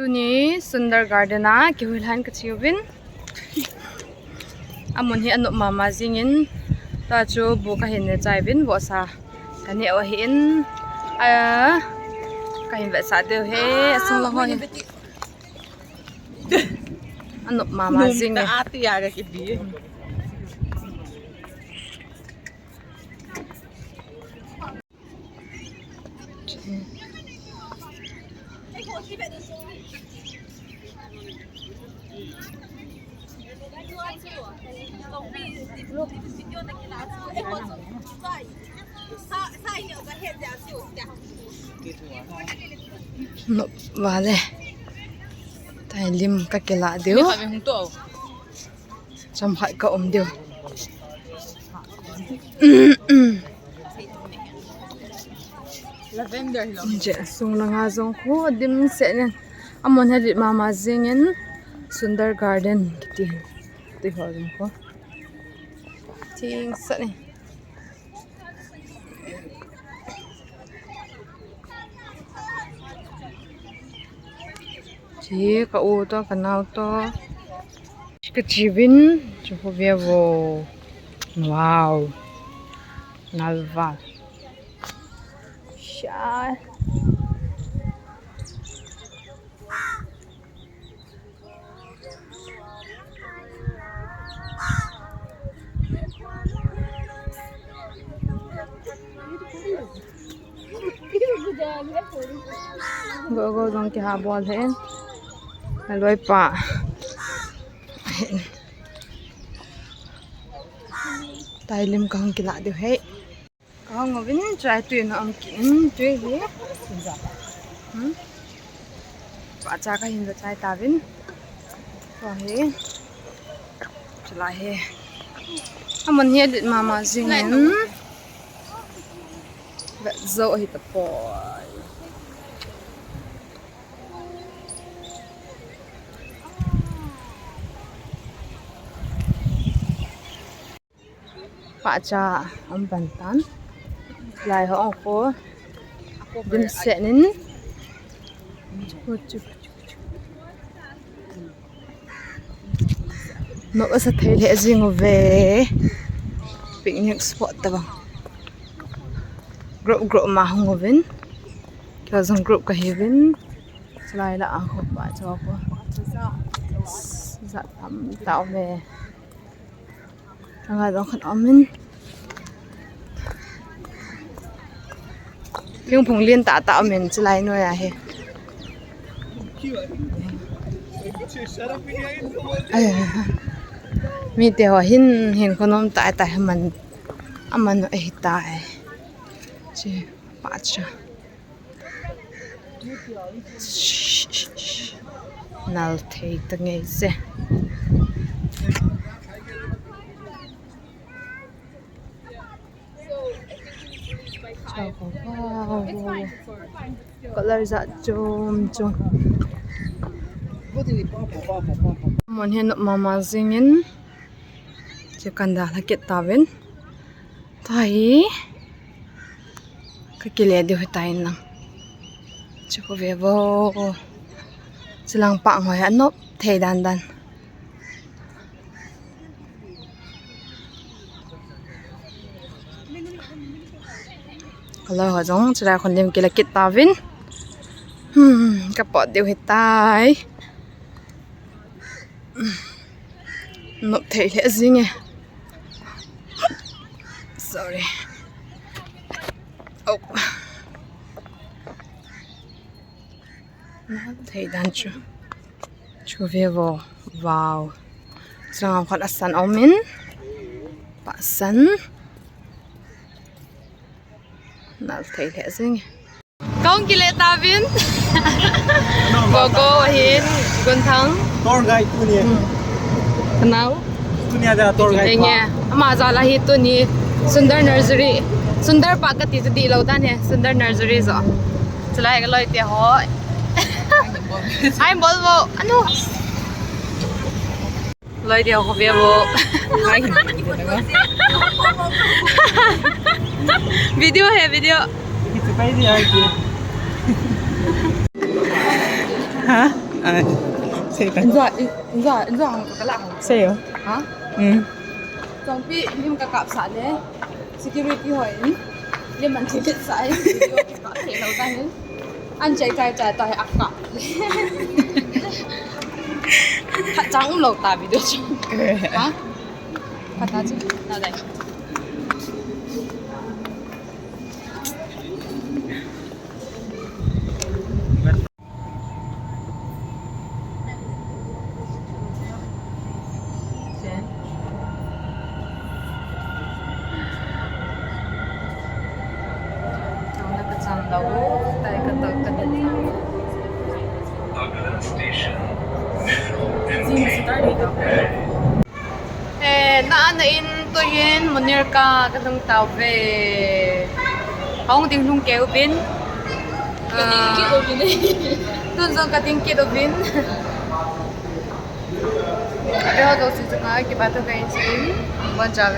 Tuni Sundar Garden a Kihulhan Kachiubin Amun hi anuk mama zingin ta chu buka hin ne chaibin bo sa kani aw hin kahin ve sa deu he asung lo he anuk mama zingin ati ya ki bi no vale tai lim ka kela deu cham khai ka om deu lavender lo je sung langa zong khu dim se ne amon halit mama zingin Sundar Garden kiti ti ho zong ko ting sa ne chi ka u to kanau to ka chivin chu ho vevo wow nalva sha go dong ki ha bol hen loi pa tai lim ka hong ki la de he ka hong vin try tu no am kin tu he pa cha ka hin da chai ta vin to he chla he amon he dit mama zingen ve zo hi ta po pa cha am ban tan lai ho ko dim senin no asa thele azing ve picnic spot ta bang group ma hongovin ka zong group ka hevin lai la ang ho pa cha ko za tam tao ve nga dong khan amin yung phung liên ta ta amin chlai no ya he mi te ho hin khonom ta ta man aman no e ta e che pa cha nal thei ta ngei se wow color za chom chom mon hen mama zingin che kanda laket tawin tai ka kile de hotain nang che ko vevo chilang pa ngoi anop thei dan dan color ho jong chira khon lim kila kit tawin ka pot deu hitai no thei le zinge sorry oh thei dan chu vevo wow chang khon asan omin pa san nal thei le zinge Kong kile tawin gogo hin gunthang tour guide tu ni kanau dunia da tour guide enge ama zala hi tu ni Sundar Nursery Sundar Pakati tu di lo dan he Sundar Nursery zo chlai ga loi te ho ai bolvo anu loi dia ho vevo video hai video itu kai dia ha À, xe cái. Anh dọa không có cái lạ không? Xe hả? Hả? Ừ. Trong pi nhưng cả cặp sẵn đấy security hỏi nhưng mình chỉ biết sai video cái có thể đâu ra nữa anh chạy chạy chạy tại ác cặp thật chẳng lâu ta video chứ hả? Thật ta chứ nào đây 산다고 딸깍딸깍 na in tôi yên một nửa cả cái thằng tàu về không tiếng trung kéo bên tôi dùng cái tiếng kia đâu bên bây giờ tôi sẽ nói cái bài tôi cái gì quan trọng